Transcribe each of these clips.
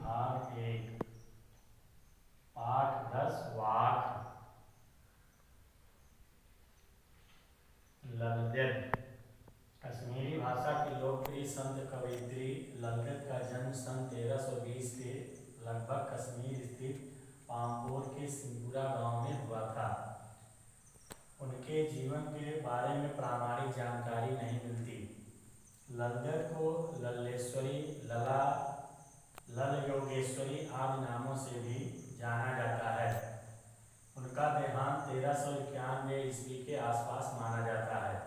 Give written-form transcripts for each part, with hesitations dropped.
भाग 1 पाठ 10 वाक। ललद्यत कश्मीरी भाषा की लोकप्रिय संत कवयित्री ललद्यत का जन्म सन 1320 के लगभग कश्मीर स्थित पामपोर के सिंहपुरा गांव में हुआ था। उनके जीवन के बारे में प्रामाणिक जानकारी नहीं मिलती। ललद्यत को लल्लेश्वरी, लला, लल योगेश्वरी आदि नामों से भी जाना जाता है। उनका देहांत 1391 ईस्वी के आसपास माना जाता है।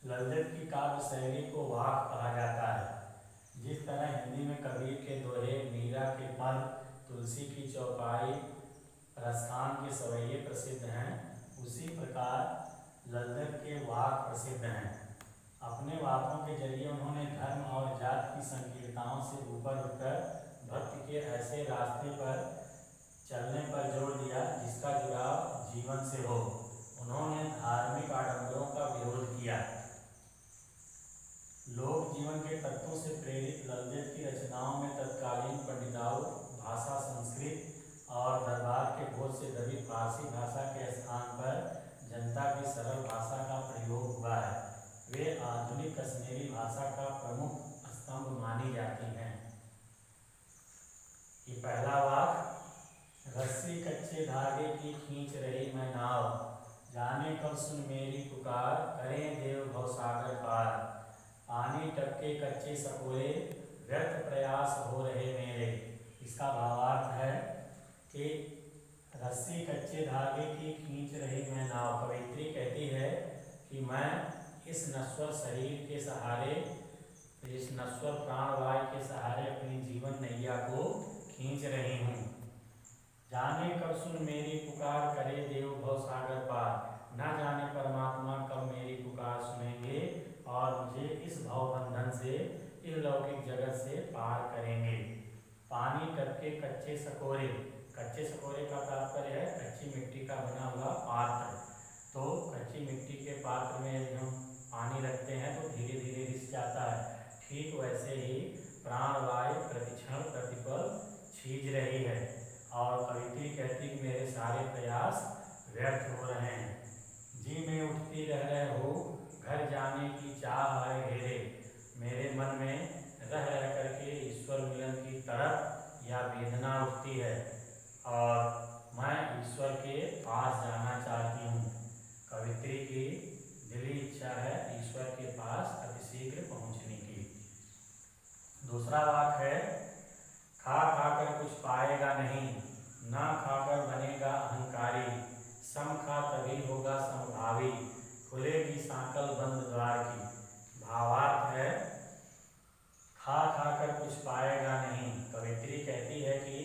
ललद्यत की काव्य शैली को वाक कहा जाता है। जिस तरह हिंदी में कबीर के दोहे, मीरा के पद, तुलसी की चौपाई, रसखान के सवैये प्रसिद्ध हैं, उसी प्रकार ललद्यत के वाक प्रसिद्ध हैं। अपने वाकों के जरिए उन्होंने धर्म और जाति की संकीर्णताओं से ऊपर उठकर भक्ति के ऐसे रास्ते पर चलने पर जोर दिया जिसका जुड़ाव जीवन से हो। उन्होंने धार्मिक आडंबरों का विरोध किया। लोक जीवन के तत्वों से प्रेरित ललद्यत की रचनाओं में तत्कालीन पंडिताओं, भाषा संस्कृत और दरबार के बोझ से दबी फारसी भाषा के स्थान पर जनता की सरल भाषा का प्रयोग हुआ है। वे आधुनिक कश्मीरी भाषा का प्रमुख स्तंभ मानी जाती हैं। ये पहला वाक। रस्सी कच्चे धागे की खींच रही मैं नाव, जाने कब सुन मेरी पुकार, करें देव भवसागर पार। पानी टपके कच्चे सकोरे, व्यर्थ प्रयास हो रहे मेरे। इसका भावार्थ है कि रस्सी कच्चे धागे की खींच रही मैं नाव। कवयित्री कहती है कि मैं इस नश्वर शरीर के सहारे, इस नश्वर प्राणवायु के सहारे अपनी जीवन नैया को खींच रही हूँ। जाने कब सुन मेरी पुकार, करे देव भवसागर पार। ना जाने परमात्मा कब मेरी पुकार सुनेंगे और मुझे इस भवबंधन से, इस लौकिक जगत से पार करेंगे। पानी टपके कच्चे सकोरे। कच्चे सकोरे का तात्पर्य है कच्ची मिट्टी का बना हुआ पात्र। तो कच्ची मिट्टी के पात्र में यदि हम पानी रखते हैं तो धीरे धीरे रिस जाता है। ठीक वैसे ही प्राणवायु प्रतिक्षण प्रतिपल छीज रही है। और कवित्री कहती कि मेरे सारे प्रयास व्यर्थ हो रहे हैं। जी में उठती रह रहे हो, घर जाने की चाह आए घेरे। मेरे मन में रह रह करके ईश्वर मिलन की तड़प या वेदना उठती है और मैं ईश्वर के पास जाना चाहती हूँ। कवित्री की दिली इच्छा है ईश्वर के पास अतिशीघ्र पहुँचने की। दूसरा वाक है। खा खाकर कुछ पाएगा नहीं, ना खाकर बनेगा अहंकारी। सम खा तभी होगा समभावी, खुलेगी सांकल बंद द्वार की। भावार्थ है खा खाकर कुछ पाएगा नहीं। कवित्री कहती है कि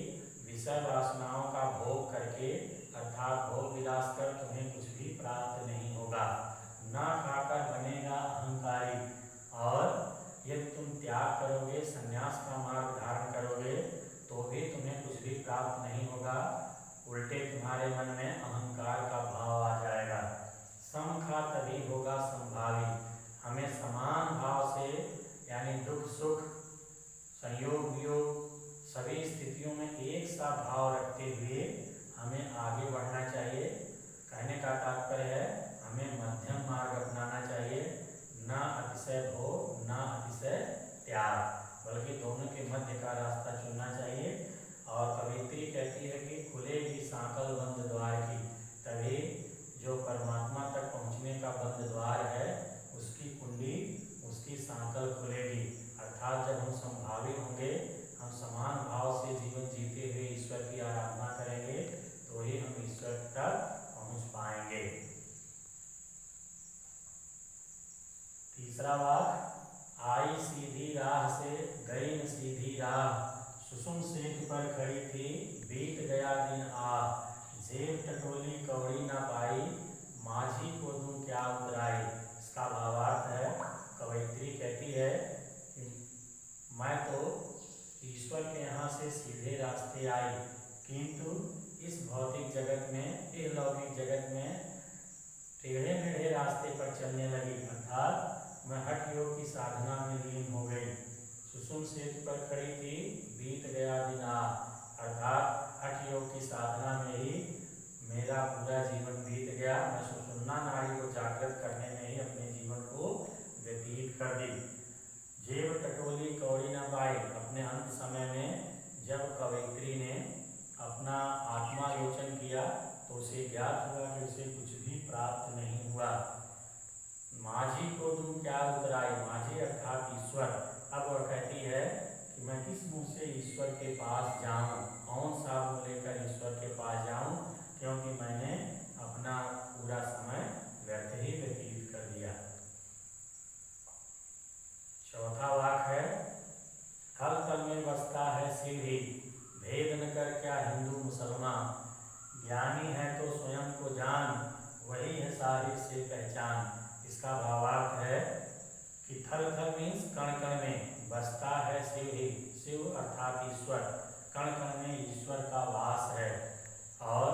विषय वासनाओं का भोग करके अर्थात भोग विलास कर तुम्हें कुछ भी प्राप्त नहीं होगा। ना खाकर बनेगा अहंकारी, और यदि तुम त्याग करोगे, संन्यास का मार्ग धारण करोगे तो भी तुम्हें कुछ भी प्राप्त नहीं होगा। उल्टे तुम्हारे मन में अहंकार का भाव आ जाएगा। सम खा तभी होगा संभावी। हमें समान भाव से यानी दुख सुख, संयोग वियोग सभी स्थितियों में एक सा भाव रखते हुए हमें आगे बढ़ना चाहिए। कहने का तात्पर्य है हमें मध्यम मार्ग अपनाना चाहिए। ना अतिशय भोग, ना अतिशय त्याग, बल्कि दोनों के मध्य का रास्ता चुनना चाहिए। और कवित्री कहती है कि खुलेगी सांकल बंद द्वार की। तभी जो परमात्मा तक पहुँचने का बंद द्वार है उसकी कुंडी, उसकी सांकल खुलेगी। अर्थात जब हम संभावी होंगे, हम समान भाव से जीवन जीते हुए ईश्वर की आराधना करेंगे तो ही हम ईश्वर तक पहुँच पाएंगे। तीसरा वाक। आई सीधी राह से गई न सीधी राह, सुसुम सेतु पर खड़ी थी बीत गया दिन आह। जेब टटोली कौड़ी ना पाई, माझी को दूं क्या उतराई। इसका भावार्थ है कवयित्री कहती है कि मैं तो ईश्वर के यहाँ से सीधे रास्ते आई, किंतु इस भौतिक जगत में, इस लौकिक जगत में टेढ़े मेढ़े रास्ते पर चलने लगी। अर्थात मैं हठ योग की साधना में लीन हो गई। कुसुम सेतु पर खड़ी थी, बीत गया दिन अर्थात हठ योग की साधना में ही मेरा पूरा जीवन बीत गया। मैं सुषुम्ना नाड़ी को जागृत करने में ही अपने जीवन को व्यतीत कर दी। जेब टटोली कौड़ी न पाई, अपने अंत समय में जब कवयित्री ने अपना आत्मालोचन किया तो उसे ज्ञात हुआ कि उसे कुछ भी प्राप्त नहीं हुआ। माझी को तुम क्या उतराई, माझी अर्थात ईश्वर। अब वह कहती है कि मैं किस मुंह से ईश्वर के पास जाऊं, कौन सा मुंह लेकर ईश्वर के पास जाऊं, क्योंकि मैंने अपना पूरा समय व्यर्थ ही व्यतीत कर दिया। चौथा वाक्य है, थल तल में बसता है शिव ही, भेद न कर क्या हिंदू मुसलमान। ज्ञानी है तो स्वयं को जान, वही है साहिब से पहचान। इसका भावार्थ है कि थल थल मीन्स कण कण में, बसता है शिव ही, शिव अर्थात ईश्वर, कण कण में ईश्वर का वास है। और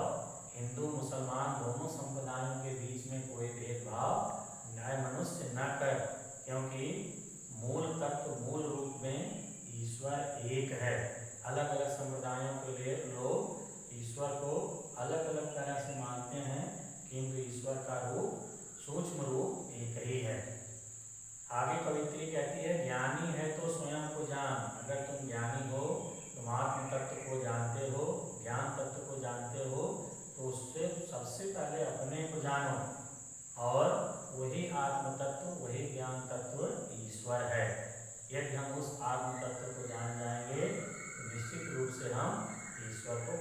हिंदू मुसलमान दोनों संप्रदायों के बीच में कोई भेदभाव न्याय मनुष्य न कर, क्योंकि मूल तत्व मूल रूप में ईश्वर एक है। अलग अलग संप्रदायों के लिए लोग ईश्वर को अलग अलग तरह से मानते हैं, किंतु ईश्वर का रूप सूक्ष्म रूप एक ही है। आगे कवित्री कहती है, ज्ञानी है तो स्वयं को जान। अगर तुम ज्ञानी हो, तुम आत्म तत्व को जानते हो, ज्ञान तत्व को जानते हो, तो उससे सबसे पहले अपने को जानो, और वही आत्म तत्व वही ज्ञान तत्व ईश्वर है। यदि हम उस आत्म तत्व को जान जाएंगे तो निश्चित रूप से हम ईश्वर को